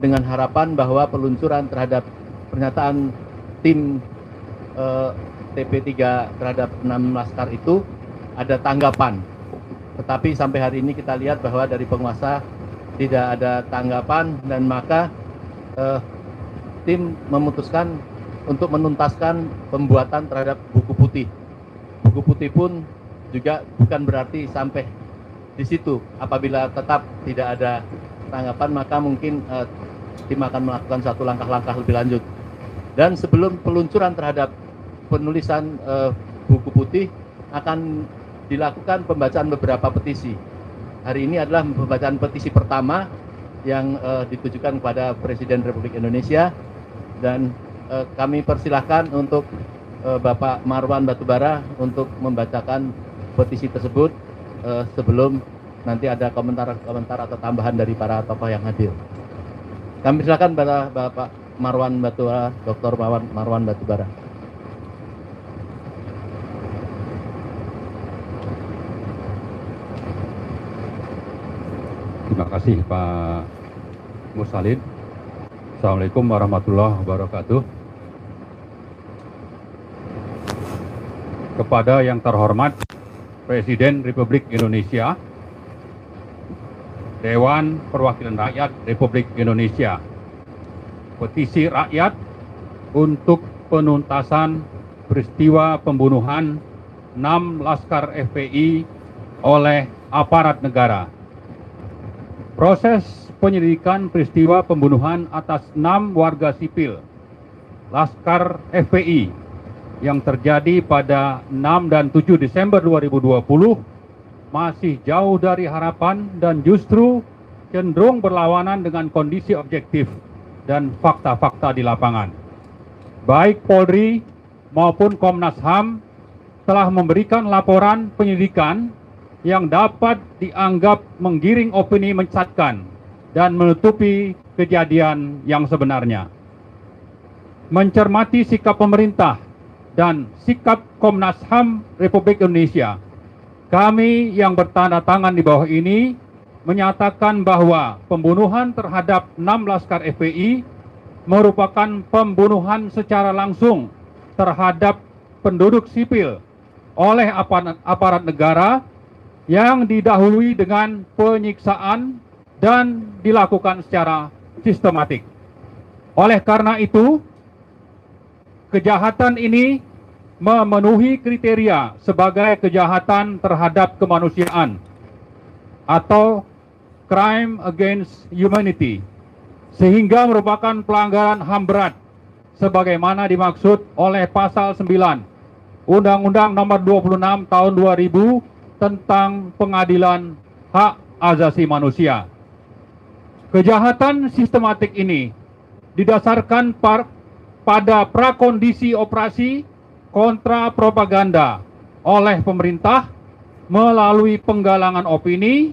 dengan harapan bahwa peluncuran terhadap pernyataan tim TP3 terhadap 6 laskar itu ada tanggapan. Tetapi sampai hari ini kita lihat bahwa dari penguasa tidak ada tanggapan, dan maka tim memutuskan untuk menuntaskan pembuatan terhadap buku putih. Buku putih pun juga bukan berarti sampai di situ. Apabila tetap tidak ada tanggapan, maka mungkin tim akan melakukan satu langkah-langkah lebih lanjut. Dan sebelum peluncuran terhadap penulisan buku putih, akan dilakukan pembacaan beberapa petisi. Hari ini adalah pembacaan petisi pertama yang ditujukan kepada Presiden Republik Indonesia, dan kami persilahkan untuk Bapak Marwan Batubara untuk membacakan petisi tersebut sebelum nanti ada komentar atau tambahan dari para tokoh yang hadir. Kami silakan pada Bapak Marwan Batubara, Dr. Marwan Batubara. Terima kasih Pak Mursalin. Assalamualaikum warahmatullahi wabarakatuh. Kepada yang terhormat Presiden Republik Indonesia, Dewan Perwakilan Rakyat Republik Indonesia, petisi rakyat untuk penuntasan peristiwa pembunuhan 6 Laskar FPI oleh aparat negara. Proses penyelidikan peristiwa pembunuhan atas 6 warga sipil Laskar FPI yang terjadi pada 6 dan 7 Desember 2020 masih jauh dari harapan dan justru cenderung berlawanan dengan kondisi objektif dan fakta-fakta di lapangan. Baik Polri maupun Komnas HAM telah memberikan laporan penyelidikan yang dapat dianggap menggiring opini menyesatkan dan menutupi kejadian yang sebenarnya. Mencermati sikap pemerintah dan sikap Komnas HAM Republik Indonesia, kami yang bertanda tangan di bawah ini menyatakan bahwa pembunuhan terhadap 6 Laskar FPI merupakan pembunuhan secara langsung terhadap penduduk sipil oleh aparat negara yang didahului dengan penyiksaan dan dilakukan secara sistematik. Oleh karena itu, kejahatan ini memenuhi kriteria sebagai kejahatan terhadap kemanusiaan atau crime against humanity, sehingga merupakan pelanggaran HAM berat sebagaimana dimaksud oleh pasal 9 Undang-Undang Nomor 26 Tahun 2000 tentang pengadilan hak asasi manusia. Kejahatan sistematik ini didasarkan pada prakondisi operasi kontra propaganda oleh pemerintah melalui penggalangan opini,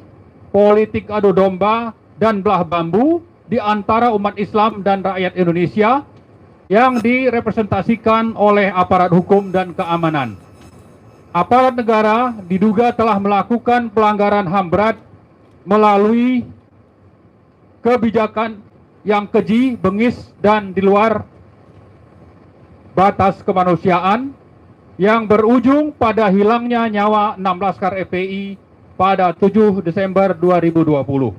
politik adu domba, dan belah bambu di antara umat Islam dan rakyat Indonesia yang direpresentasikan oleh aparat hukum dan keamanan. Aparat negara diduga telah melakukan pelanggaran HAM berat melalui kebijakan yang keji, bengis, dan di luar batas kemanusiaan yang berujung pada hilangnya nyawa 6 Laskar FPI pada 7 Desember 2020.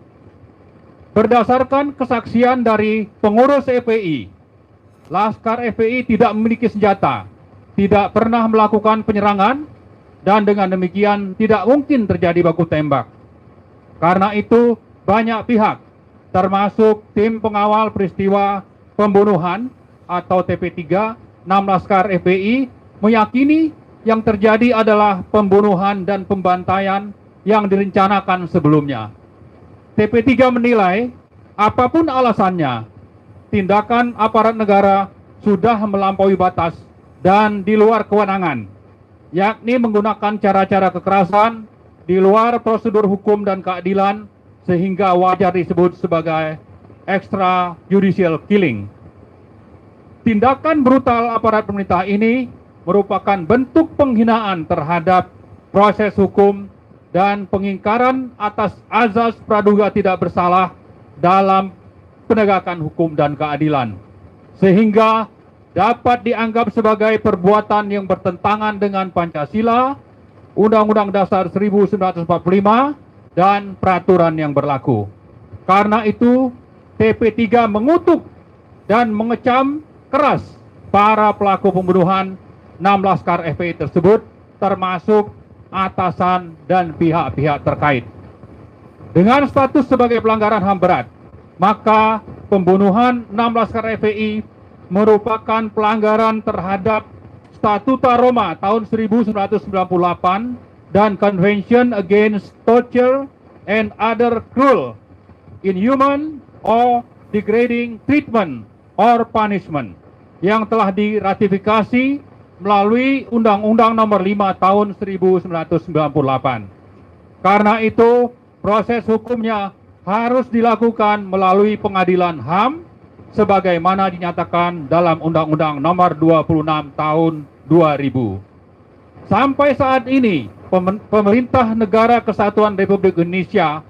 Berdasarkan kesaksian dari pengurus FPI, Laskar FPI tidak memiliki senjata, tidak pernah melakukan penyerangan, dan dengan demikian tidak mungkin terjadi baku tembak. Karena itu banyak pihak, termasuk tim pengawal peristiwa pembunuhan atau TP3 6 Laskar FPI, meyakini yang terjadi adalah pembunuhan dan pembantaian yang direncanakan sebelumnya. TP3 menilai apapun alasannya, tindakan aparat negara sudah melampaui batas dan di luar kewenangan, yakni menggunakan cara-cara kekerasan di luar prosedur hukum dan keadilan sehingga wajar disebut sebagai extrajudicial killing. Tindakan brutal aparat pemerintah ini merupakan bentuk penghinaan terhadap proses hukum dan pengingkaran atas azas praduga tidak bersalah dalam penegakan hukum dan keadilan, sehingga dapat dianggap sebagai perbuatan yang bertentangan dengan Pancasila, Undang-Undang Dasar 1945, dan peraturan yang berlaku. Karena itu, TP3 mengutuk dan mengecam keras para pelaku pembunuhan 6 Laskar FPI tersebut, termasuk atasan dan pihak-pihak terkait. Dengan status sebagai pelanggaran HAM berat, maka pembunuhan 6 Laskar FPI merupakan pelanggaran terhadap Statuta Roma tahun 1998 dan Convention Against Torture and Other Cruel, Inhuman, or Degrading Treatment or Punishment yang telah diratifikasi melalui Undang-Undang Nomor 5 Tahun 1998. Karena itu, proses hukumnya harus dilakukan melalui pengadilan HAM sebagaimana dinyatakan dalam Undang-Undang Nomor 26 Tahun 2000. Sampai saat ini, pemerintah Negara Kesatuan Republik Indonesia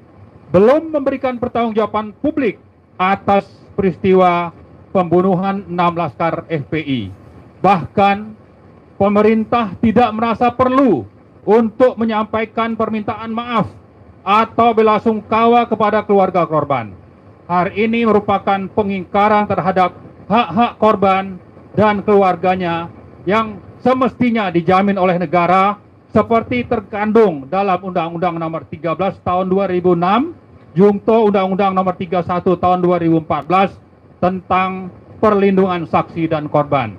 belum memberikan pertanggungjawaban publik atas peristiwa pembunuhan 6 Laskar FPI. Bahkan, pemerintah tidak merasa perlu untuk menyampaikan permintaan maaf atau belasungkawa kepada keluarga korban. Hal ini merupakan pengingkaran terhadap hak-hak korban dan keluarganya yang semestinya dijamin oleh negara seperti terkandung dalam Undang-Undang Nomor 13 Tahun 2006, Junto Undang-Undang Nomor 31 Tahun 2014 tentang perlindungan saksi dan korban.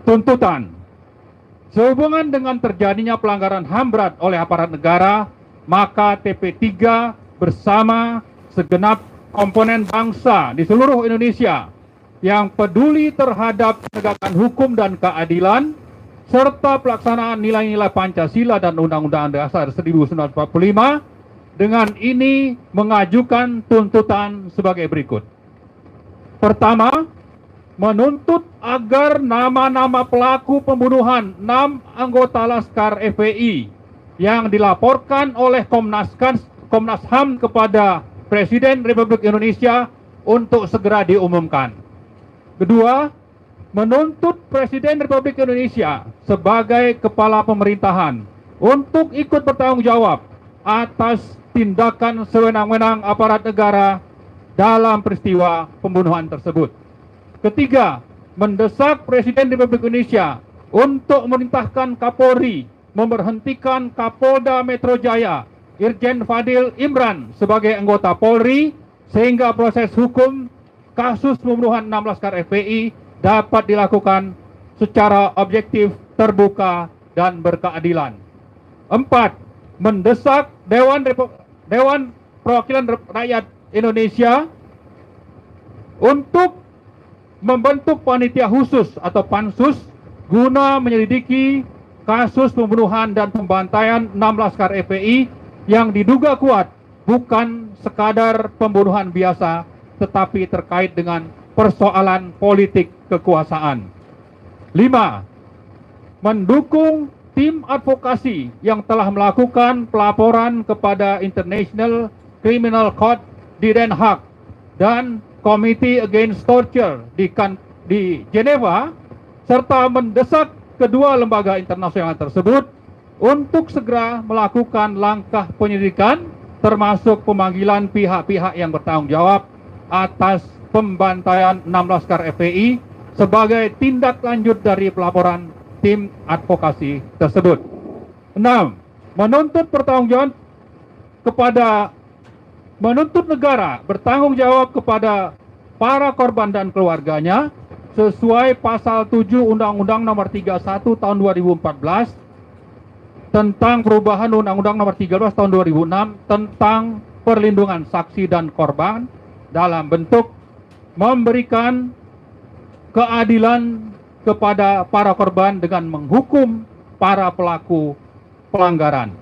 Tuntutan: sehubungan dengan terjadinya pelanggaran HAM berat oleh aparat negara, maka TP3 bersama segenap komponen bangsa di seluruh Indonesia yang peduli terhadap penegakan hukum dan keadilan serta pelaksanaan nilai-nilai Pancasila dan Undang-Undang Dasar 1945 dengan ini mengajukan tuntutan sebagai berikut. Pertama, menuntut agar nama-nama pelaku pembunuhan 6 anggota Laskar FPI yang dilaporkan oleh Komnas HAM kepada Presiden Republik Indonesia untuk segera diumumkan. Kedua, menuntut Presiden Republik Indonesia sebagai kepala pemerintahan untuk ikut bertanggung jawab atas tindakan sewenang-wenang aparat negara dalam peristiwa pembunuhan tersebut. Ketiga, mendesak Presiden Republik Indonesia untuk memerintahkan Kapolri memberhentikan Kapolda Metro Jaya Irjen Fadil Imran sebagai anggota Polri sehingga proses hukum kasus pembunuhan 6 Laskar FPI dapat dilakukan secara objektif, terbuka, dan berkeadilan. 4. Mendesak Dewan Perwakilan Rakyat Indonesia untuk membentuk panitia khusus atau pansus guna menyelidiki kasus pembunuhan dan pembantaian 6 Laskar FPI yang diduga kuat bukan sekadar pembunuhan biasa tetapi terkait dengan persoalan politik kekuasaan. 5. Mendukung tim advokasi yang telah melakukan pelaporan kepada International Criminal Court di Den Haag dan Committee Against Torture di Geneva, serta mendesak kedua lembaga internasional tersebut untuk segera melakukan langkah penyelidikan termasuk pemanggilan pihak-pihak yang bertanggung jawab atas pembantaian 6 Laskar FPI sebagai tindak lanjut dari pelaporan tim advokasi tersebut. 6. Menuntut negara bertanggung jawab kepada para korban dan keluarganya sesuai pasal 7 Undang-Undang Nomor 31 Tahun 2014 tentang perubahan Undang-Undang Nomor 13 Tahun 2006 tentang perlindungan saksi dan korban dalam bentuk memberikan keadilan kepada para korban dengan menghukum para pelaku pelanggaran.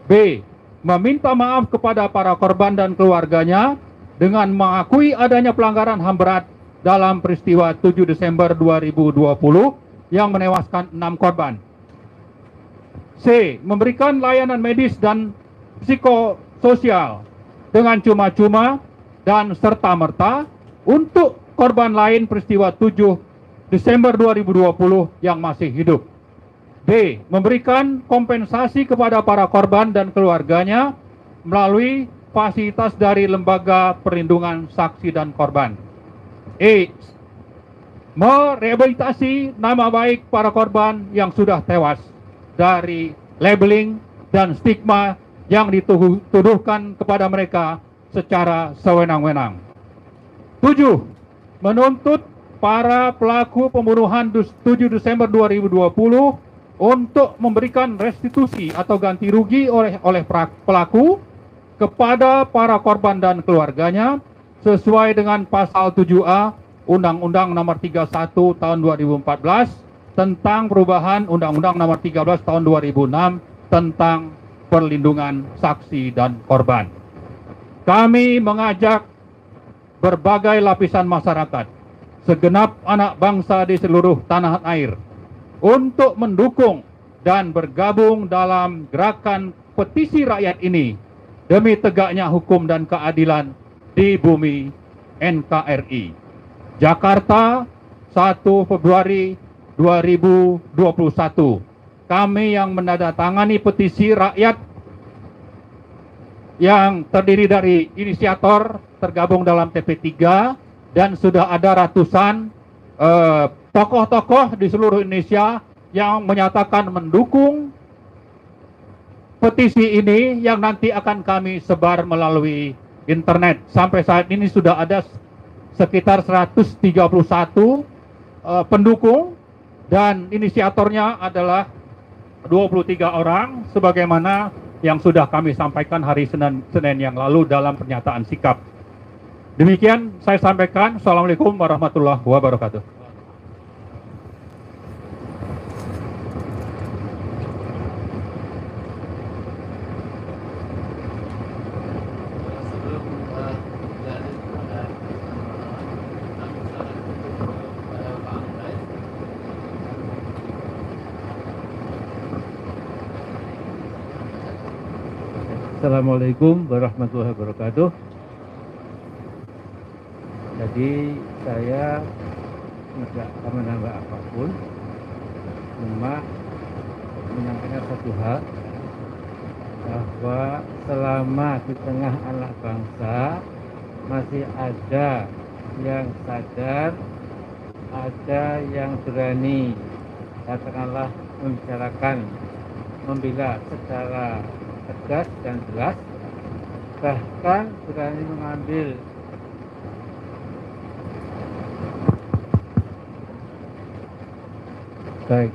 B. Meminta maaf kepada para korban dan keluarganya dengan mengakui adanya pelanggaran HAM berat dalam peristiwa 7 Desember 2020 yang menewaskan 6 korban. C. Memberikan layanan medis dan psikososial dengan cuma-cuma dan serta-merta untuk korban lain peristiwa 7 Desember 2020 yang masih hidup. B. Memberikan kompensasi kepada para korban dan keluarganya melalui fasilitas dari Lembaga Perlindungan Saksi dan Korban. E. Merehabilitasi nama baik para korban yang sudah tewas dari labeling dan stigma yang dituduhkan kepada mereka secara sewenang-wenang. 7. Menuntut para pelaku pembunuhan 7 Desember 2020 untuk memberikan restitusi atau ganti rugi oleh pelaku kepada para korban dan keluarganya sesuai dengan pasal 7A Undang-Undang Nomor 31 Tahun 2014 tentang perubahan Undang-Undang Nomor 13 Tahun 2006 tentang perlindungan saksi dan korban. Kami mengajak berbagai lapisan masyarakat, segenap anak bangsa di seluruh tanah air untuk mendukung dan bergabung dalam gerakan petisi rakyat ini demi tegaknya hukum dan keadilan di bumi NKRI. Jakarta, 1 Februari 2021. Kami yang menandatangani petisi rakyat yang terdiri dari inisiator tergabung dalam TP3 dan sudah ada ratusan tokoh-tokoh di seluruh Indonesia yang menyatakan mendukung petisi ini yang nanti akan kami sebar melalui internet. Sampai saat ini sudah ada sekitar 131 pendukung dan inisiatornya adalah 23 orang sebagaimana yang sudah kami sampaikan hari Senin yang lalu dalam pernyataan sikap. Demikian saya sampaikan. Assalamualaikum warahmatullahi wabarakatuh. Assalamualaikum warahmatullahi wabarakatuh. Jadi saya tidak akan menambah apapun, cuma menyampaikan satu hal, bahwa selama di tengah anak bangsa masih ada yang sadar, ada yang berani, katakanlah membicarakan, membela secara tegas dan jelas, bahkan berani mengambil baik.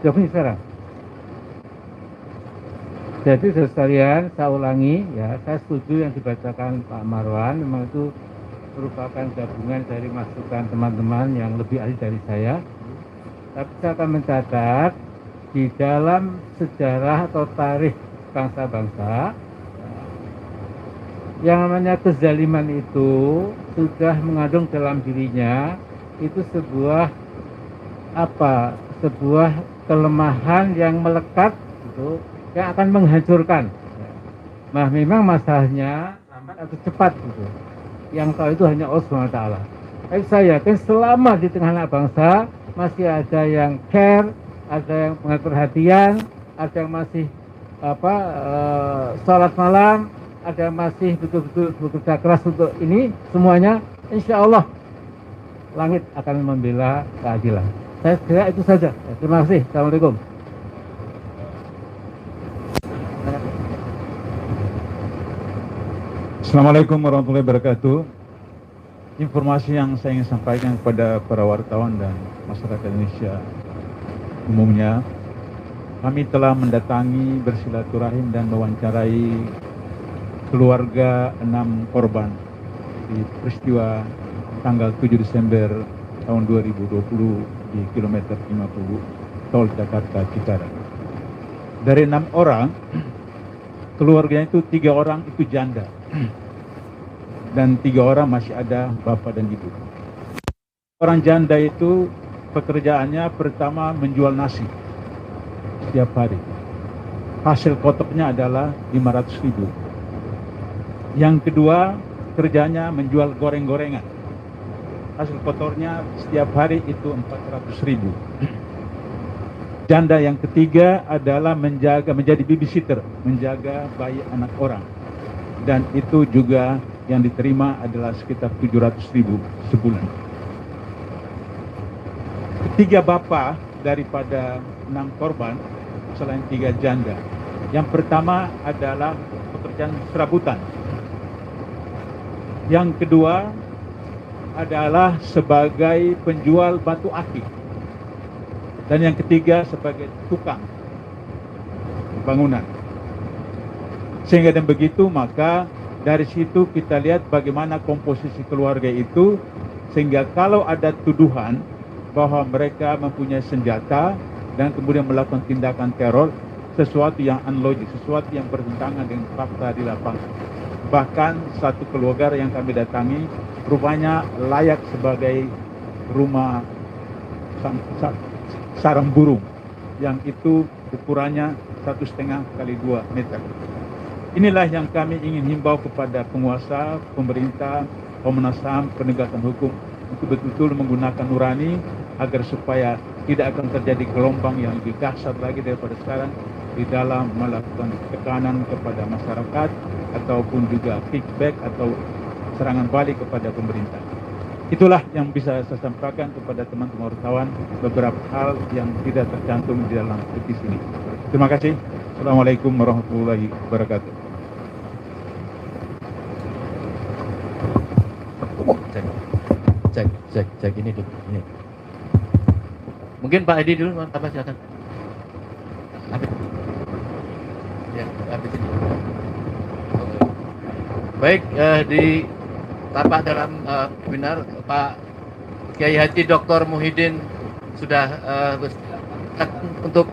Jawabnya sekarang. Jadi saudara sekalian, saya ulangi ya, saya setuju yang dibacakan Pak Marwan, memang itu merupakan gabungan dari masukan teman-teman yang lebih ahli dari saya. Tapi saya akan mencatat di dalam sejarah atau tarikh bangsa-bangsa, yang namanya kezaliman itu sudah mengandung dalam dirinya itu sebuah sebuah kelemahan yang melekat gitu, yang akan menghancurkan. Nah, memang masalahnya lambat atau cepat gitu. Yang tahu itu hanya Allah SWT. Tapi saya yakin selama di tengah anak bangsa masih ada yang care, ada yang mengambil perhatian, ada yang masih sholat malam, ada yang masih betul-betul bekerja keras untuk ini, semuanya insya Allah langit akan membela keadilan. Saya kira itu saja. Terima kasih. Assalamualaikum. Assalamualaikum warahmatullahi wabarakatuh. Informasi yang saya ingin sampaikan kepada para wartawan dan masyarakat Indonesia umumnya, kami telah mendatangi, bersilaturahim dan mewawancarai keluarga 6 korban di peristiwa tanggal 7 Desember tahun 2020 di kilometer 50 tol Jakarta Cikarang. Dari 6 orang, keluarganya itu 3 orang itu janda dan 3 orang masih ada bapak dan ibu. Orang janda itu pekerjaannya pertama menjual nasi setiap hari. Hasil kotornya adalah 500.000. Yang kedua kerjanya menjual goreng-gorengan. hasil kotornya setiap hari itu 400.000. Janda yang ketiga adalah menjadi babysitter, menjaga bayi anak orang. Dan itu juga yang diterima adalah sekitar 700.000 sebulan. Tiga bapak daripada 6 korban selain 3 janda. Yang pertama adalah pekerjaan serabutan. Yang kedua adalah sebagai penjual batu akik. Dan yang ketiga sebagai tukang bangunan. Sehingga dan begitu maka dari situ kita lihat bagaimana komposisi keluarga itu, sehingga kalau ada tuduhan bahwa mereka mempunyai senjata dan kemudian melakukan tindakan teror, sesuatu yang unlogis, sesuatu yang bertentangan dengan fakta di lapangan. Bahkan satu keluarga yang kami datangi rupanya layak sebagai rumah sarang burung yang itu ukurannya 1,5 kali 2 meter. Inilah yang kami ingin himbau kepada penguasa, pemerintah, Komnas HAM, penegakan hukum untuk betul-betul menggunakan nurani agar supaya tidak akan terjadi gelombang yang lebih dahsyat lagi daripada sekarang di dalam melakukan tekanan kepada masyarakat ataupun juga kickback atau serangan balik kepada pemerintah. Itulah yang bisa saya sampaikan kepada teman-teman wartawan, beberapa hal yang tidak tercantum di dalam petisi ini. Terima kasih. Assalamualaikum warahmatullahi wabarakatuh. Cek ini dulu. Ini. Mungkin Pak Edi dulu, tambah silakan. Habis ini. Baik, di tapak dalam webinar Pak Kiai Haji Dr. Muhyiddin sudah untuk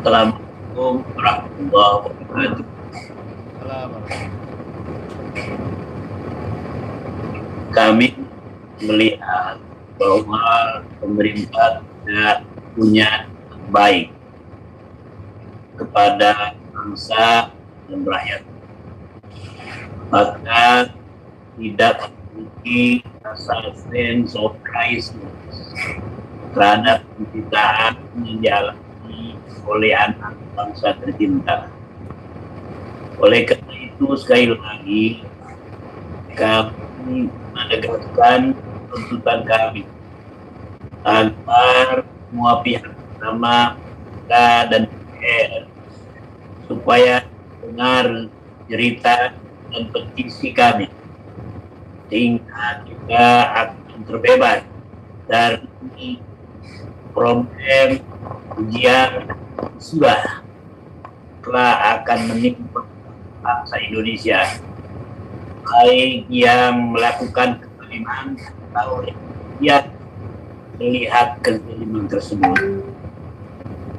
Assalamualaikum warahmatullahi wabarakatuh. Kami melihat bahwa pemerintah tidak punya baik kepada bangsa dan rakyat, maka tidak memiliki rasa sense of crisis terhadap penderitaan yang dialami oleh anak bangsa tercinta. Oleh karena itu sekali lagi kami menegaskan tuntutan kami agar semua pihak terutama dan DPR supaya dengar cerita dan petisi kami sehingga kita akan terbebas dari problem ujian musibah telah akan menimpa bangsa Indonesia, baik yang melakukan kezaliman atau yang melihat kezaliman tersebut.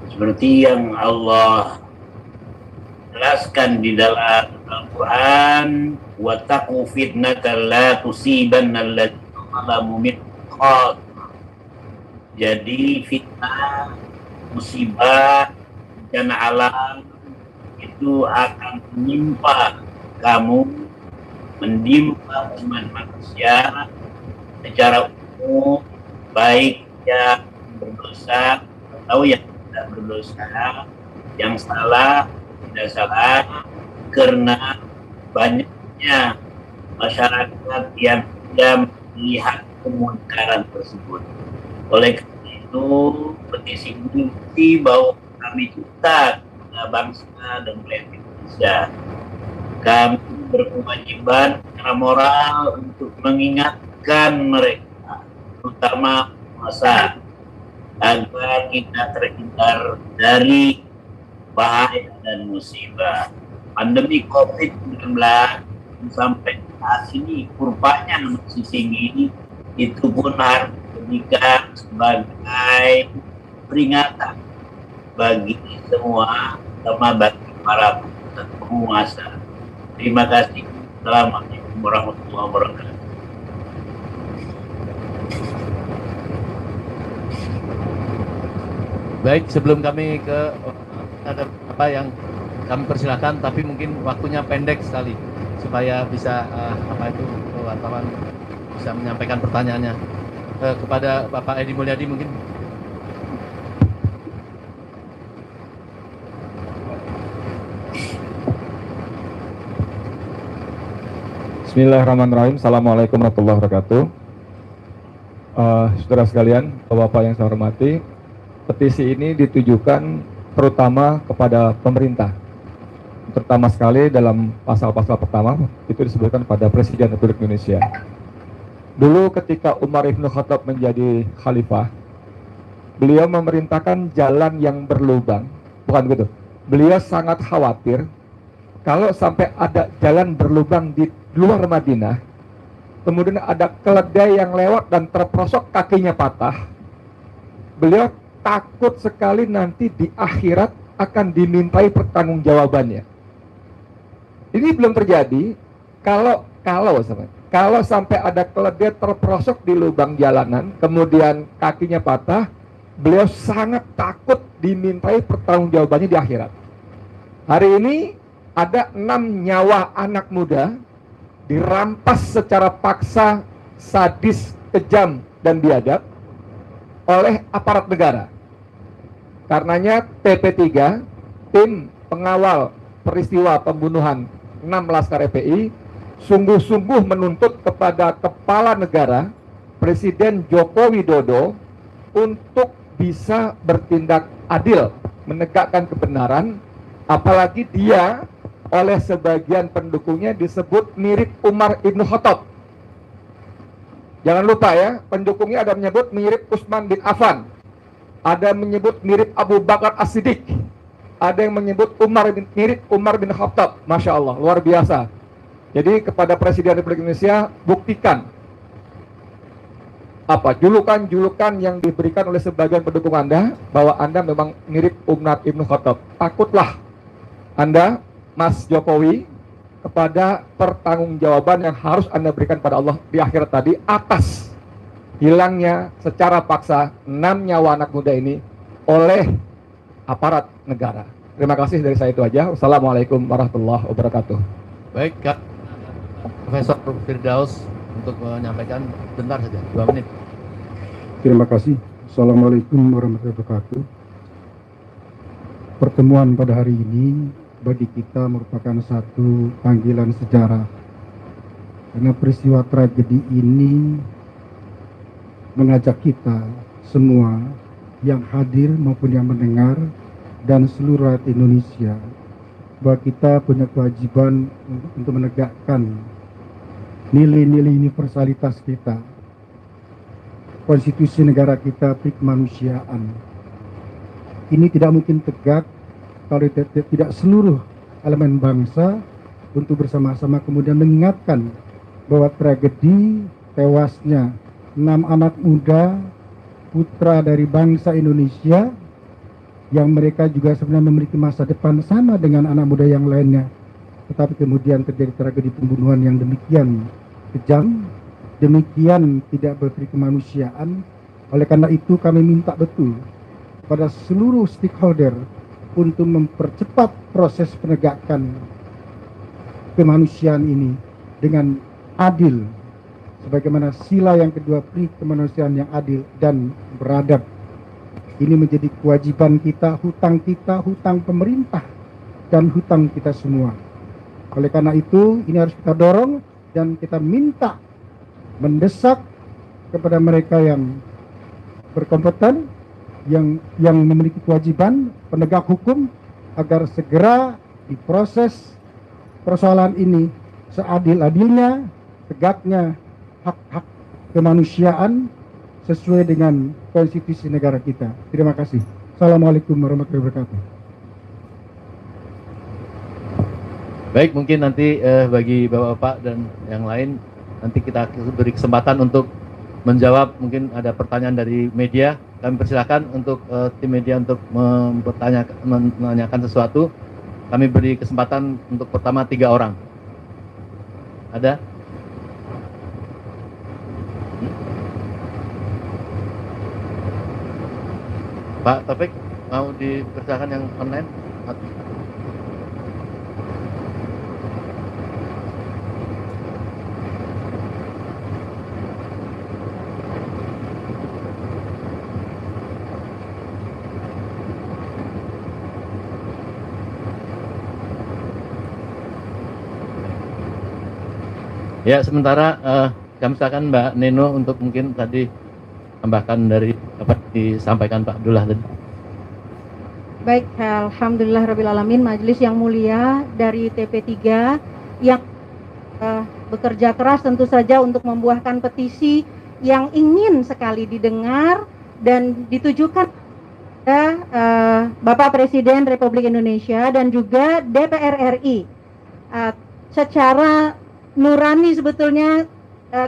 Seperti yang Allah jelaskan di dalam Al-Quran, وَاتَّقُوا فِتْنَةً لَا تُصِيبَنَّ الَّذِينَ ظَلَمُوا مِنكُمْ خَاصَّةً. Jadi fitnah, musibah, bencana alam itu akan menimpa kamu, menimpa umat manusia secara umum, baik yang berdosa atau yang tidak berdosa, yang salah tidak salah, karena banyaknya masyarakat yang tidak melihat kemungkaran tersebut. Oleh karena itu, petisi ini bahwa kami kita bangsa dan rakyat Indonesia, kami berkewajiban secara moral untuk mengingatkan mereka, terutama masa, agar kita terhindar dari bahaya dan musibah. Pandemi COVID-19 sampai saat ini kurvanya masih tinggi, itu pun harus dijadikan sebagai peringatan bagi semua, terutama bagi para penguasa. Terima kasih. Assalamualaikum warahmatullahi wabarakatuh. Baik, sebelum kami ke ada apa yang kami persilakan, tapi mungkin waktunya pendek sekali supaya bisa wartawan bisa menyampaikan pertanyaannya. Kepada Bapak Edi Mulyadi mungkin. Bismillahirrahmanirrahim. Assalamualaikum warahmatullahi wabarakatuh. Saudara sekalian, Bapak yang saya hormati, petisi ini ditujukan terutama kepada pemerintah. Terutama sekali dalam pasal-pasal pertama itu disebutkan pada Presiden Republik Indonesia. Dulu ketika Umar Ibn Khattab menjadi khalifah, beliau memerintahkan jalan yang berlubang. Bukan begitu. Beliau sangat khawatir kalau sampai ada jalan berlubang di luar Madinah, kemudian ada keledai yang lewat dan terperosok kakinya patah. Beliau takut sekali nanti di akhirat akan dimintai pertanggungjawabannya. Ini belum terjadi kalau sampai ada keledai terperosok di lubang jalanan, kemudian kakinya patah, beliau sangat takut dimintai pertanggungjawabannya di akhirat. Hari ini ada 6 nyawa anak muda dirampas secara paksa, sadis, kejam, dan biadab oleh aparat negara. Karenanya TP3, tim pengawal peristiwa pembunuhan 6 Laskar FPI, sungguh-sungguh menuntut kepada kepala negara, Presiden Joko Widodo, untuk bisa bertindak adil, menegakkan kebenaran, apalagi dia oleh sebagian pendukungnya disebut mirip Umar Ibn Khattab. Jangan lupa ya, pendukungnya ada menyebut mirip Utsman bin Affan, ada menyebut mirip Abu Bakar As-Siddiq, ada yang menyebut mirip Umar bin Khattab. Masya Allah, luar biasa. Jadi kepada Presiden Republik Indonesia, buktikan julukan yang diberikan oleh sebagian pendukung Anda bahwa Anda memang mirip Umar Ibn Khattab. Takutlah Anda, Mas Jokowi, kepada pertanggungjawaban yang harus Anda berikan pada Allah di akhirat tadi atas hilangnya secara paksa 6 nyawa anak muda ini oleh aparat negara. Terima kasih, dari saya itu aja. Wassalamualaikum warahmatullahi wabarakatuh. Baik, Kak Profesor Firdaus untuk menyampaikan bentar saja, 2 menit. Terima kasih. Assalamualaikum warahmatullahi wabarakatuh. Pertemuan pada hari ini bagi kita merupakan satu panggilan sejarah, karena peristiwa tragedi ini mengajak kita semua yang hadir maupun yang mendengar dan seluruh rakyat Indonesia bahwa kita punya kewajiban untuk menegakkan nilai-nilai universalitas kita, konstitusi negara kita, kemanusiaan. Ini tidak mungkin tegak kalau tidak seluruh elemen bangsa untuk bersama-sama kemudian mengingatkan bahwa tragedi tewasnya 6 anak muda putra dari bangsa Indonesia yang mereka juga sebenarnya memiliki masa depan sama dengan anak muda yang lainnya, tetapi kemudian terjadi tragedi pembunuhan yang demikian kejam, demikian tidak berperi kemanusiaan. Oleh karena itu kami minta betul pada seluruh stakeholder untuk mempercepat proses penegakan kemanusiaan ini dengan adil, sebagaimana sila yang kedua, pri kemanusiaan yang adil dan beradab. Ini menjadi kewajiban kita, hutang pemerintah, dan hutang kita semua. Oleh karena itu, ini harus kita dorong dan kita minta, mendesak kepada mereka yang berkompeten, yang memiliki kewajiban penegak hukum, agar segera diproses persoalan ini seadil-adilnya, tegaknya hak-hak kemanusiaan sesuai dengan konstitusi negara kita. Terima kasih. Assalamualaikum warahmatullahi wabarakatuh. Baik, mungkin nanti bagi Bapak-Bapak dan yang lain, nanti kita beri kesempatan untuk menjawab. Mungkin ada pertanyaan dari media, kami persilakan untuk tim media untuk menanyakan sesuatu. Kami beri kesempatan untuk pertama 3 orang. Ada? Pak Taufik, mau dipersilakan yang online? Ya, sementara kami silakan Mbak Neno untuk mungkin tadi tambahkan dari apa disampaikan Pak Abdullah tadi. Baik, alhamdulillahirrabbilalamin, majelis yang mulia dari TP3 yang bekerja keras tentu saja untuk membuahkan petisi yang ingin sekali didengar dan ditujukan kepada Bapak Presiden Republik Indonesia dan juga DPR RI. Secara nurani sebetulnya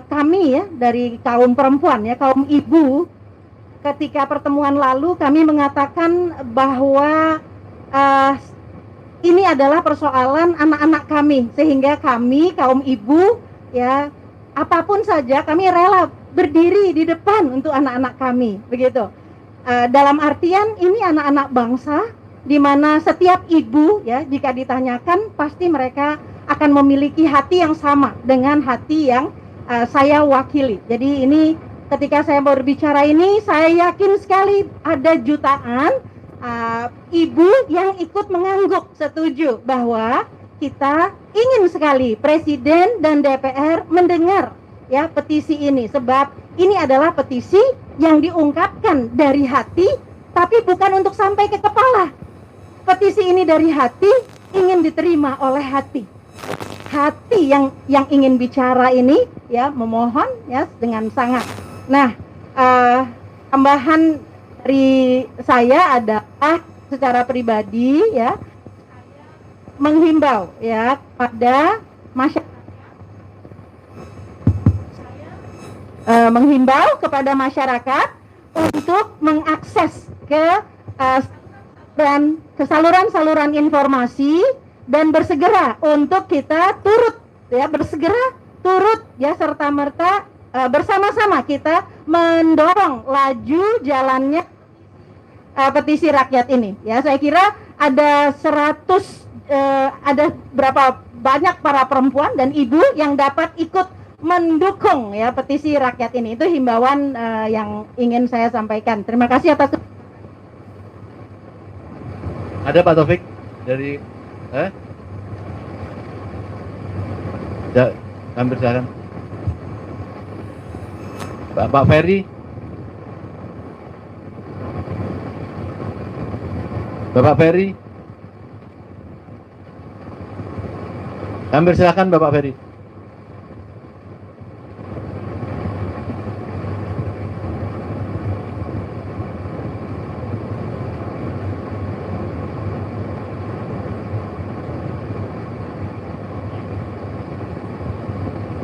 kami ya dari kaum perempuan ya, kaum ibu, ketika pertemuan lalu kami mengatakan bahwa ini adalah persoalan anak-anak kami, sehingga kami kaum ibu ya apapun saja kami rela berdiri di depan untuk anak-anak kami, begitu. Dalam artian ini anak-anak bangsa di mana setiap ibu ya jika ditanyakan pasti mereka akan memiliki hati yang sama dengan hati yang saya wakili. Jadi ini ketika saya berbicara ini, saya yakin sekali ada jutaan ibu yang ikut mengangguk setuju bahwa kita ingin sekali Presiden dan DPR mendengar ya petisi ini, sebab ini adalah petisi yang diungkapkan dari hati, tapi bukan untuk sampai ke kepala. Petisi ini dari hati, ingin diterima oleh hati. Hati yang ingin bicara ini ya memohon ya dengan sangat. Nah, tambahan dari saya adalah secara pribadi ya menghimbau ya kepada masyarakat, menghimbau kepada masyarakat untuk mengakses ke saluran-saluran informasi dan bersegera untuk kita turut ya serta merta bersama-sama kita mendorong laju jalannya petisi rakyat ini. Ya, saya kira ada ada berapa banyak para perempuan dan ibu yang dapat ikut mendukung ya petisi rakyat ini. Itu himbauan yang ingin saya sampaikan. Terima kasih atas. Ada Pak Taufik dari ya, hampir silakan. Pak Ferry. Bapak Ferry. Hampir silakan Bapak Ferry.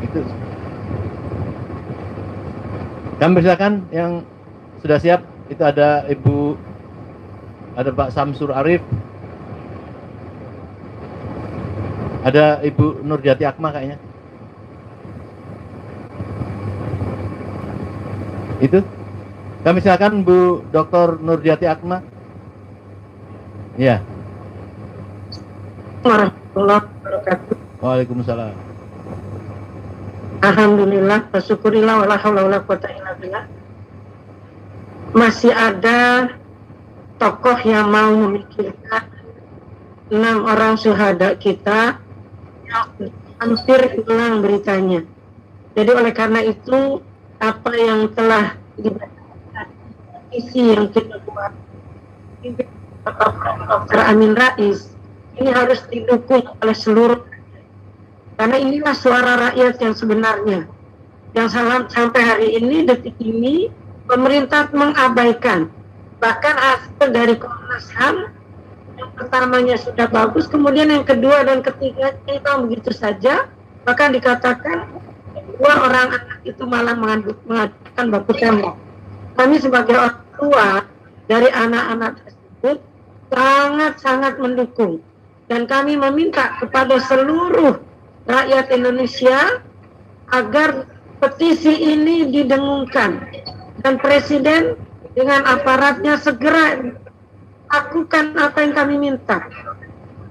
Itu. Kami silakan yang sudah siap. Itu ada ada Pak Samsur Arif, ada Ibu Nurjati Akma kayaknya. Itu. Kami silakan Bu Dr. Nurjati Akma. Iya. Warahmatullahi wabarakatuh. Waalaikumsalam. Alhamdulillah, bersyukurillah, wala haula wala quwata illa billah. Masih ada tokoh yang mau memikirkan 6 orang syuhada kita yang hampir hilang beritanya. Jadi oleh karena itu, apa yang telah dibacakan, isi yang kita buat Dr. Amin Rais, ini harus didukung oleh seluruh. Karena inilah suara rakyat yang sebenarnya. Yang sampai hari ini, detik ini, pemerintah mengabaikan. Bahkan hasil dari Komnas HAM, yang pertamanya sudah bagus, kemudian yang kedua dan ketiga itu begitu saja. Bahkan dikatakan 2 orang anak itu malah mengajukan baku tembak. Kami sebagai orang tua dari anak-anak tersebut sangat-sangat mendukung. Dan kami meminta kepada seluruh rakyat Indonesia agar petisi ini didengungkan dan Presiden dengan aparatnya segera lakukan apa yang kami minta.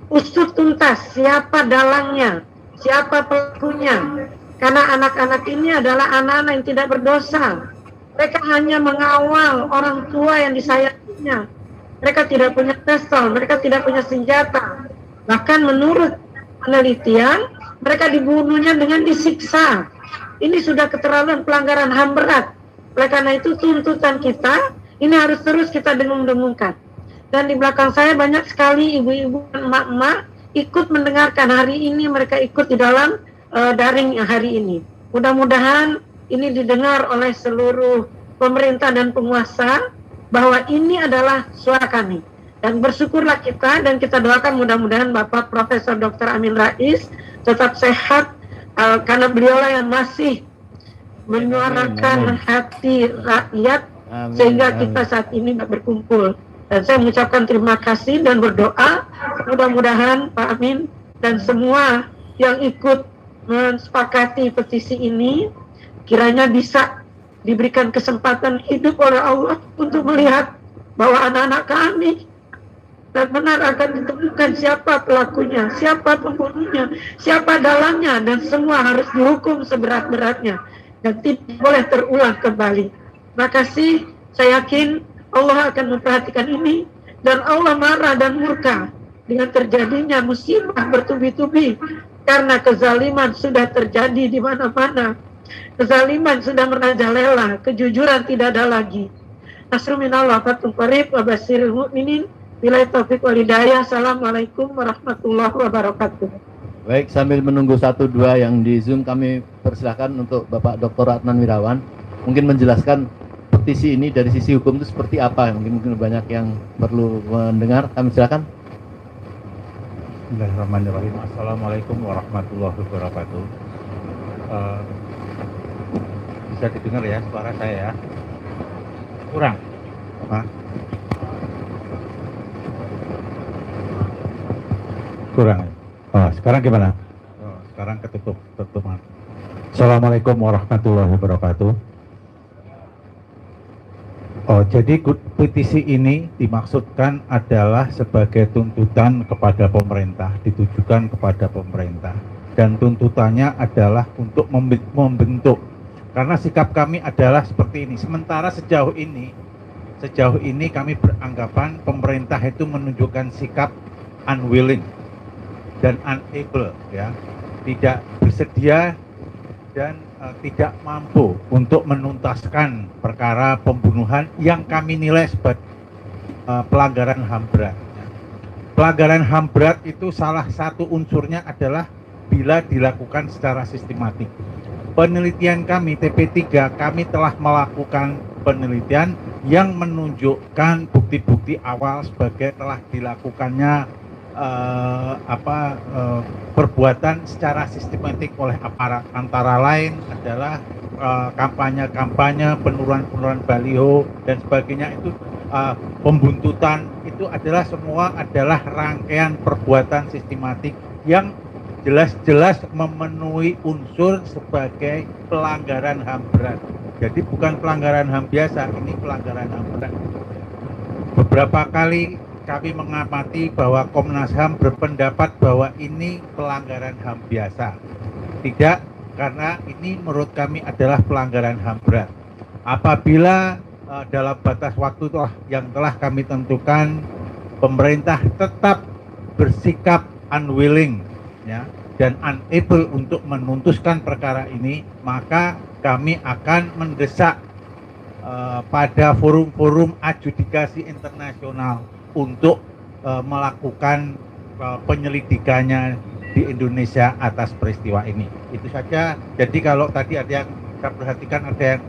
Usut tuntas siapa dalangnya, siapa pelakunya. Karena anak-anak ini adalah anak-anak yang tidak berdosa. Mereka hanya mengawal orang tua yang disayanginya. Mereka tidak punya pistol, mereka tidak punya senjata. Bahkan menurut penelitian, Mereka dibunuhnya dengan disiksa. Ini sudah keterlaluan, pelanggaran HAM berat. Oleh karena itu tuntutan kita ini harus terus kita dengung-dengungkan. Dan di belakang saya banyak sekali ibu-ibu dan emak-emak ikut mendengarkan hari ini, mereka ikut di dalam daring hari ini. Mudah-mudahan ini didengar oleh seluruh pemerintah dan penguasa bahwa ini adalah suara kami. Dan bersyukurlah kita dan kita doakan mudah-mudahan Bapak Profesor Dr. Amin Rais tetap sehat karena beliaulah yang masih menyuarakan hati rakyat sehingga kita saat ini berkumpul. Dan saya mengucapkan terima kasih dan berdoa mudah-mudahan Pak Amin dan semua yang ikut mensepakati petisi ini kiranya bisa diberikan kesempatan hidup oleh Allah untuk melihat bahwa anak-anak kami dan benar akan ditemukan siapa pelakunya, siapa pembunuhnya, siapa dalangnya, dan semua harus dihukum seberat-beratnya dan tidak boleh terulang kembali. Terima kasih, saya yakin Allah akan memperhatikan ini dan Allah marah dan murka dengan terjadinya musibah bertubi-tubi karena kezaliman sudah terjadi di mana-mana. Kezaliman sudah merajalela, kejujuran tidak ada lagi. Nasrul minallah fatul qarib wa basyiril mu'minin. Bila taufik wal hidayah. Assalamualaikum warahmatullahi wabarakatuh. Baik, sambil menunggu 1-2 yang di Zoom, kami persilahkan untuk Bapak Dr. Adnan Wirawan mungkin menjelaskan petisi ini dari sisi hukum itu seperti apa. Mungkin banyak yang perlu mendengar. Kami silakan. Bismillahirrahmanirrahim. Assalamualaikum warahmatullahi wabarakatuh. Bisa didengar ya suara saya ya? Kurang? Apa? Kurang. Oh, sekarang gimana? Oh, sekarang ketutup. Assalamualaikum warahmatullahi wabarakatuh. Oh, jadi petisi ini dimaksudkan adalah sebagai tuntutan kepada pemerintah, ditujukan kepada pemerintah. Dan tuntutannya adalah untuk membentuk. Karena sikap kami adalah seperti ini. Sementara sejauh ini kami beranggapan pemerintah itu menunjukkan sikap unwilling dan unable, ya, tidak bersedia dan tidak mampu untuk menuntaskan perkara pembunuhan yang kami nilai sebagai pelanggaran HAM berat. Pelanggaran HAM berat itu salah satu unsurnya adalah bila dilakukan secara sistematik. Penelitian kami TP3, kami telah melakukan penelitian yang menunjukkan bukti-bukti awal sebagai telah dilakukannya perbuatan secara sistematik oleh aparat, antara lain adalah kampanye-kampanye, penurunan baliho dan sebagainya. Itu pembuntutan, itu adalah semua adalah rangkaian perbuatan sistematik yang jelas-jelas memenuhi unsur sebagai pelanggaran HAM berat. Jadi bukan pelanggaran HAM biasa, ini pelanggaran HAM berat. Beberapa kali kami mengamati bahwa Komnas HAM berpendapat bahwa ini pelanggaran HAM biasa. Tidak, karena ini menurut kami adalah pelanggaran HAM berat. Apabila dalam batas waktu yang telah kami tentukan, pemerintah tetap bersikap unwilling, ya, dan unable untuk menuntaskan perkara ini, maka kami akan mendesak pada forum-forum adjudikasi internasional untuk melakukan penyelidikannya di Indonesia atas peristiwa ini. Itu saja. Jadi kalau tadi ada yang saya perhatikan, ada yang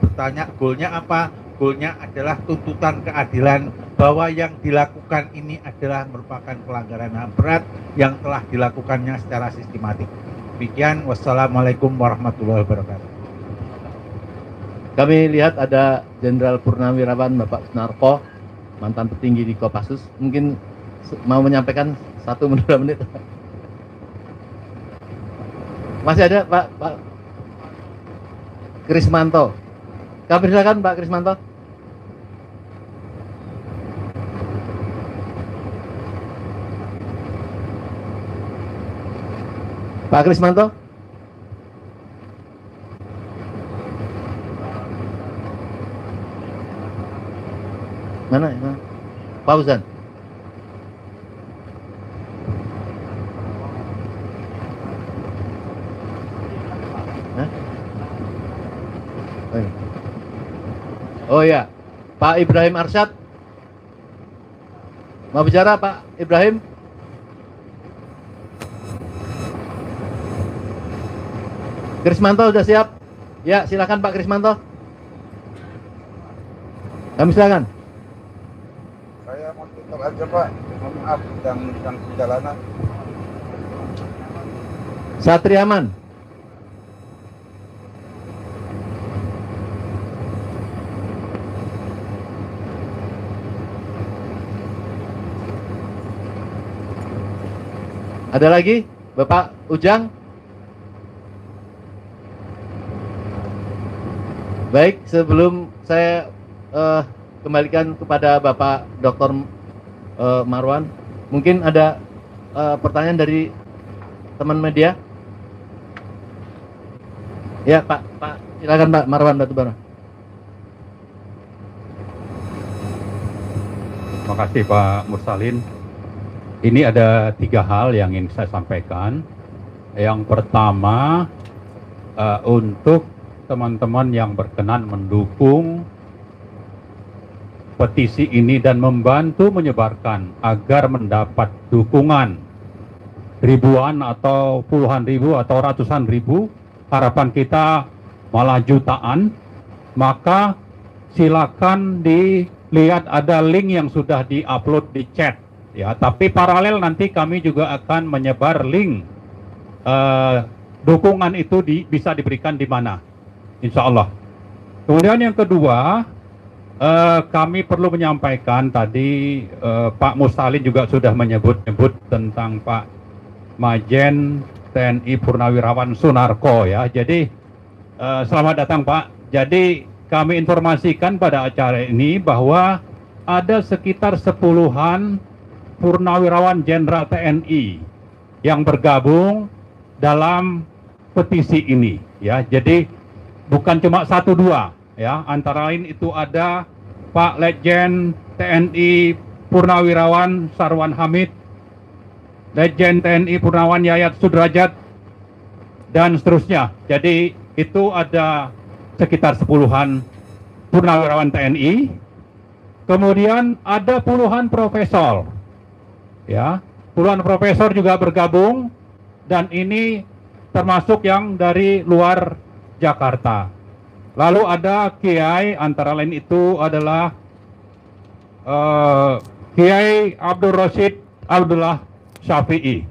bertanya goalnya apa? Goalnya adalah tuntutan keadilan bahwa yang dilakukan ini adalah merupakan pelanggaran HAM berat yang telah dilakukannya secara sistematik. Demikian, wassalamualaikum warahmatullahi wabarakatuh. Kami lihat ada Jenderal Purnawirawan Bapak Sunarko, mantan petinggi di Kopassus, mungkin mau menyampaikan 1-2 menit. Masih ada Pak Krismanto. Kami silakan Pak Krismanto. Pak Krismanto. Mana? Pausan. Oh ya, Pak Ibrahim Arsyad. Mau bicara Pak Ibrahim? Krismanto sudah siap? Ya, silakan Pak Krismanto. Kami silakan. Saya mau tutup aja Pak, mohon maaf sedang perjalanan. Satriaman. Ada lagi? Bapak Ujang? Baik, sebelum saya kembalikan kepada Bapak Dr. Marwan, mungkin ada pertanyaan dari teman media? Ya, Pak, silakan Pak Marwan Batubara. Terima kasih Pak Mursalin. Ini ada 3 hal yang ingin saya sampaikan. Yang pertama, untuk teman-teman yang berkenan mendukung petisi ini dan membantu menyebarkan agar mendapat dukungan ribuan atau puluhan ribu atau ratusan ribu, harapan kita malah jutaan, maka silakan dilihat ada link yang sudah di-upload di chat. Ya, tapi paralel nanti kami juga akan menyebar link dukungan itu bisa diberikan di mana, insya Allah. Kemudian yang kedua, kami perlu menyampaikan tadi Pak Mursalin juga sudah menyebut tentang Pak Majen TNI Purnawirawan Sunarko ya. Jadi selamat datang Pak. Jadi kami informasikan pada acara ini bahwa ada sekitar 10-an Purnawirawan Jenderal TNI yang bergabung dalam petisi ini ya. Jadi bukan cuma 1-2 ya, antara lain itu ada Pak Letjen TNI Purnawirawan Sarwan Hamid, Letjen TNI Purnawirawan Yayat Sudrajat, dan seterusnya. Jadi itu ada sekitar 10-an Purnawirawan TNI. Kemudian ada puluhan profesor ya, puluhan profesor juga bergabung, dan ini termasuk yang dari luar Jakarta. Lalu ada kiai, antara lain itu adalah Kiai Abdul Rashid Abdullah Syafi'i.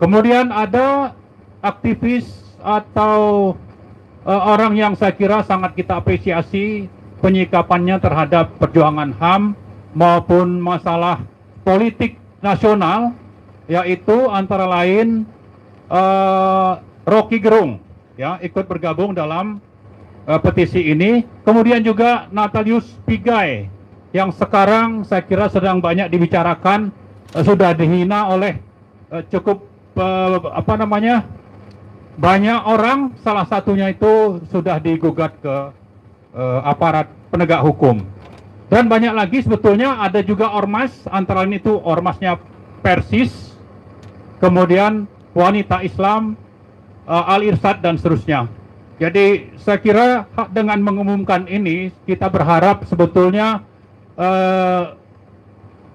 Kemudian ada aktivis atau orang yang saya kira sangat kita apresiasi penyikapannya terhadap perjuangan HAM maupun masalah politik nasional, yaitu antara lain Rocky Gerung ya, ikut bergabung dalam petisi ini. Kemudian juga Natalius Pigai yang sekarang saya kira sedang banyak dibicarakan, sudah dihina oleh cukup banyak orang, salah satunya itu sudah digugat ke aparat penegak hukum. Dan banyak lagi sebetulnya, ada juga ormas, antara lain itu ormasnya Persis, kemudian Wanita Islam, Al-Irsyad, dan seterusnya. Jadi saya kira dengan mengumumkan ini, kita berharap sebetulnya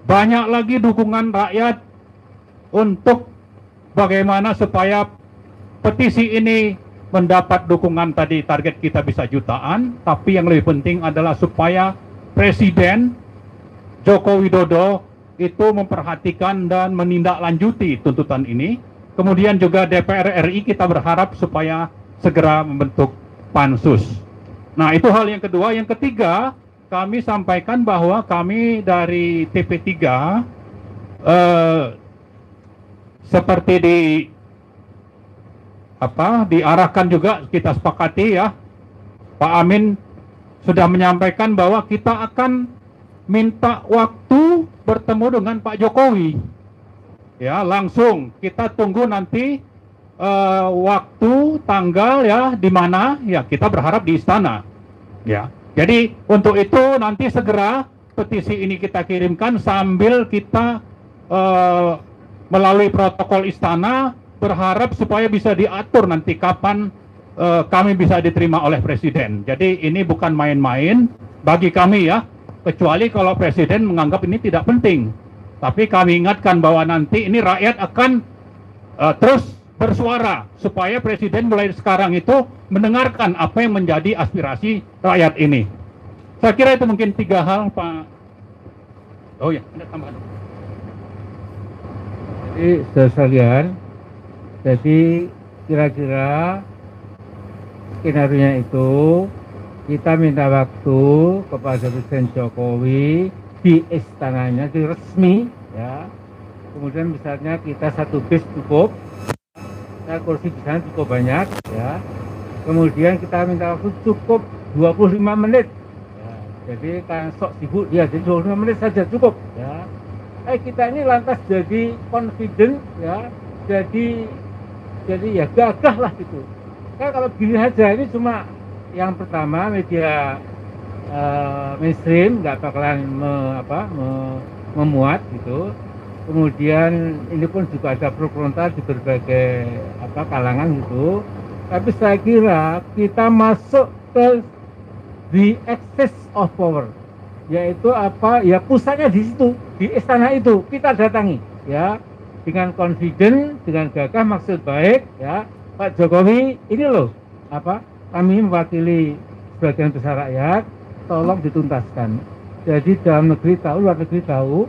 banyak lagi dukungan rakyat untuk bagaimana supaya petisi ini mendapat dukungan. Tadi target kita bisa jutaan, tapi yang lebih penting adalah supaya Presiden Joko Widodo itu memperhatikan dan menindaklanjuti tuntutan ini. Kemudian juga DPR RI kita berharap supaya segera membentuk pansus. Nah, itu hal yang kedua. Yang ketiga, kami sampaikan bahwa kami dari TP3 seperti diarahkan juga, kita sepakati ya, Pak Amin sudah menyampaikan bahwa kita akan minta waktu bertemu dengan Pak Jokowi ya, langsung kita tunggu nanti waktu, tanggal ya, di mana ya, kita berharap di istana ya. Jadi untuk itu nanti segera petisi ini kita kirimkan sambil kita melalui protokol istana, berharap supaya bisa diatur nanti kapan kami bisa diterima oleh Presiden. Jadi ini bukan main-main. bagi kami ya, kecuali kalau Presiden menganggap ini tidak penting. Tapi kami ingatkan bahwa nanti ini rakyat akan terus bersuara supaya Presiden mulai sekarang itu mendengarkan apa yang menjadi aspirasi rakyat ini. Saya kira itu mungkin 3 hal, Pak. Oh ya, ada tambahan. Jadi sekalian, jadi kira-kira skenario itu kita minta waktu kepada Presiden Jokowi di istananya, di resmi ya. Kemudian misalnya kita 1 bis cukup, kita kursi di sana cukup banyak ya. Kemudian kita minta waktu cukup 25 menit. Ya. Jadi kan sok sibuk dia, jadi 25 menit saja cukup ya. Kita ini lantas jadi confident ya, jadi ya gagah lah gitu. Kan kalau gini aja ini cuma yang pertama media mainstream nggak bakalan memuat gitu. Kemudian ini pun juga ada pro kontra di berbagai kalangan gitu. Tapi saya kira kita masuk ke the excess of power, yaitu ya pusatnya di situ, di istana itu kita datangi ya dengan confident, dengan gagah, maksud baik ya. Pak Jokowi ini loh kami mewakili sebagian besar rakyat, tolong dituntaskan. Jadi dalam negeri tahu, luar negeri tahu,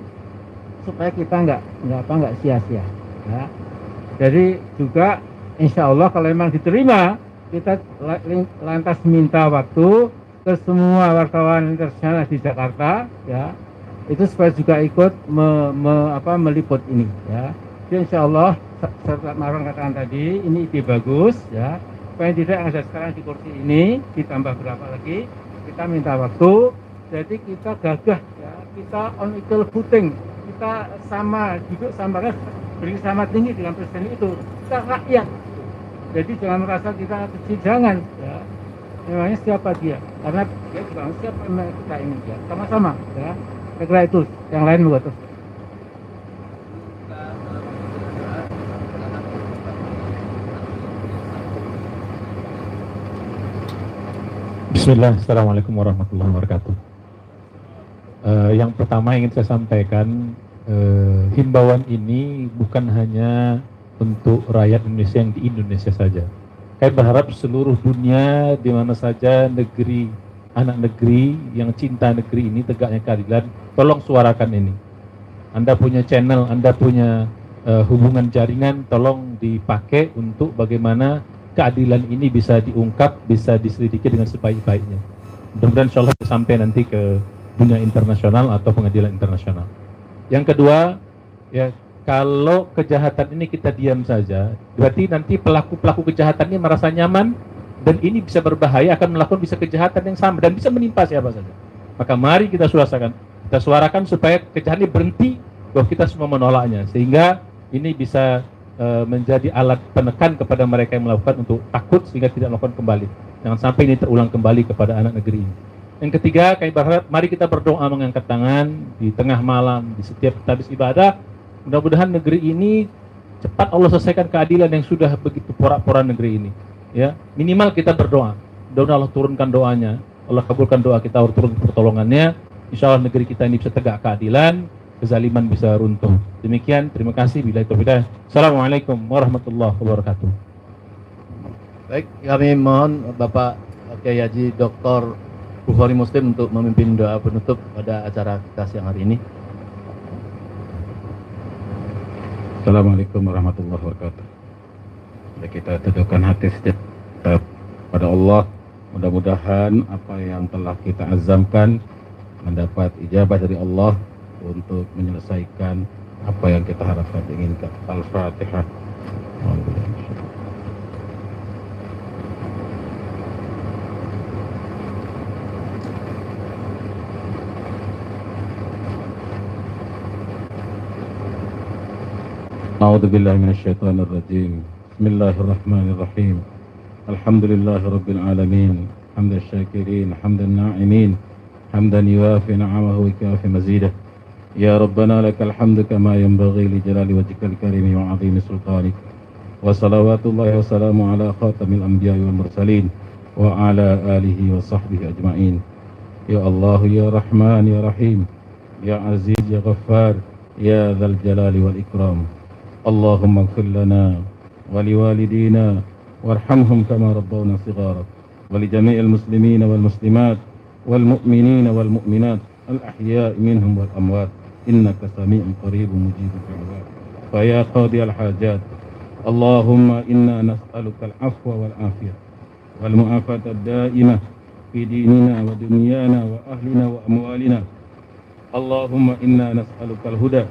supaya kita nggak sia-sia ya. Jadi juga insya Allah kalau memang diterima, kita lantas minta waktu ke semua wartawan internasional di Jakarta ya, itu supaya juga ikut meliput ini ya. Jadi insya Allah seperti Marwan katakan tadi, ini ide bagus ya. Supaya tidak yang ada sekarang di kursi ini ditambah berapa lagi, kita minta waktu. Jadi kita gagah ya, kita on equal footing, kita sama, duduk sama, bersama tinggi dengan presiden itu, kita rakyat. Jadi jangan merasa kita kecil, jangan ya. Memangnya siapa dia? Karena dia juga siapa kita ini ya, sama-sama ya. Saya kira itu, yang lain buat terus. Bismillah, Assalamualaikum warahmatullahi wabarakatuh. Yang pertama ingin saya sampaikan, himbauan ini bukan hanya untuk rakyat Indonesia yang di Indonesia saja. Saya berharap seluruh dunia, di mana saja negeri, anak negeri yang cinta negeri ini, tegaknya keadilan, tolong suarakan ini. Anda punya channel, Anda punya hubungan jaringan, tolong dipakai untuk bagaimana keadilan ini bisa diungkap, bisa diselidiki dengan sebaik-baiknya. Mudah-mudahan insya Allah sampai nanti ke dunia internasional atau pengadilan internasional. Yang kedua, ya kalau kejahatan ini kita diam saja, berarti nanti pelaku-pelaku kejahatan ini merasa nyaman dan ini bisa berbahaya, akan melakukan bisa kejahatan yang sama dan bisa menimpa siapa saja. Maka mari kita suarakan supaya kejahatan ini berhenti, bahwa kita semua menolaknya, sehingga ini bisa menjadi alat penekan kepada mereka yang melakukan untuk takut sehingga tidak melakukan kembali. Jangan sampai ini terulang kembali kepada anak negeri ini. Yang ketiga, kami berharap mari kita berdoa mengangkat tangan di tengah malam, di setiap habis ibadah. Mudah-mudahan negeri ini cepat Allah selesaikan keadilan yang sudah begitu porak-poranda negeri ini. Ya, minimal kita berdoa. Mudah-mudahan Allah turunkan doanya, Allah kabulkan doa kita, Allah turun pertolongannya. Insya Allah negeri kita ini bisa tegak keadilan, kezaliman bisa runtuh. Demikian, terima kasih. Billahi taufiq. Assalamualaikum warahmatullahi wabarakatuh. Baik, kami mohon Bapak Kiai Haji Dr. Bukhari Muslim untuk memimpin doa penutup pada acara kita siang hari ini. Assalamualaikum warahmatullahi wabarakatuh. Kita tundukkan hati kita pada Allah. Mudah-mudahan apa yang telah kita azamkan mendapat ijabah dari Allah untuk menyelesaikan apa yang kita harapkan, inginkan. Al-Fatihah. A'udzu billahi minasyaitonir rajim. Bismillahirrahmanirrahim. Alhamdulillahi rabbil alamin. Hamdan syakirin, hamdan na'imin. حمدا يوافي نعمه ويكافي مزيده يا ربنا لك الحمد كما ينبغي لجلال وجهك الكريم وعظيم سلطانك وصلوات الله وسلامه على خاتم الأنبياء والمرسلين وعلى آله وصحبه أجمعين Ya Allah, Ya Rahman, Ya Rahim, Ya Aziz, Ya Ghaffar, Ya Dzal Jalali wal Ikram. Allahumma ighfir lana wa liwalidina warhamhum kama rabbawna shighara wa li jami'il muslimina wal muslimat wal mu'minina wal mu'minat al ahya'i minhum wal amwat innaka sami'un qaribun mujibud da'wat. Fa ya qadi al hajat, Allahumma inna nas'aluka al afwa wal afiyah wal mu'afata ad-da'imah fi dinina wa dunyana wa ahlina wa amwalina. Allahumma inna nas'aluka al huda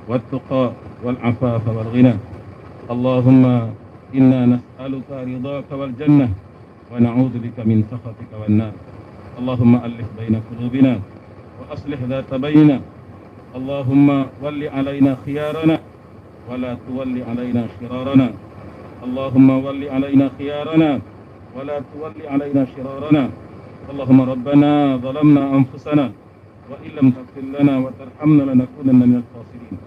wat tuqa wal afafa wal ghina. Allahumma inna nas'aluka ridhaka wal jannah wa na'udzu bika min sakhatika wan nar. Allahumma alif baina qulubina wa aslih dhata bainina. Allahumma walli alaina khiyarana wa la tuwalli alaina shirarana. Allahumma walli alaina khiyarana wa la tuwalli alaina shirarana. Allahumma rabbana zalamna anfusana wa illam taghfir lana wa tarhamna lanakunanna minal khasirin.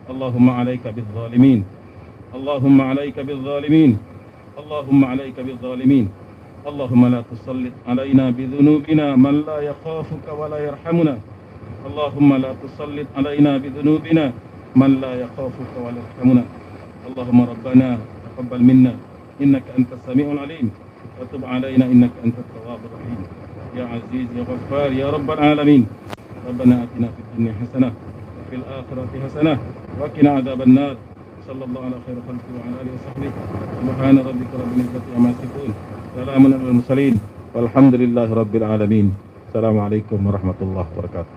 Allahumma alayka bizzalimin. Allahumma alayka bizzalimin. Allahumma alayka bizzalimin. Allahumma la tusallit alaina bidhunubina man la yakhafuka wa la yarhamuna. Allahumma la tusallit alaina bidhunubina man la yakhafuka wa la yarhamuna. Allahumma rabbana taqabbal minna innaka antas sami'ul alim wa tub alaina innaka antat tawwabur rahim. Ya Aziz, Ya Ghaffar, Ya Rabbal alamin. Rabbana atina fid dunya hasanah wa fil akhirati hasanah wa qina adzaban nar. Sallallahu ala khairi khalqi wa ala alihi wa sahbihi. Subhana rabbika rabbil izzati amma yasifun. Salamun alal mursalin. Walhamdulillahi rabbil alamin. Assalamualaikum warahmatullahi wabarakatuh.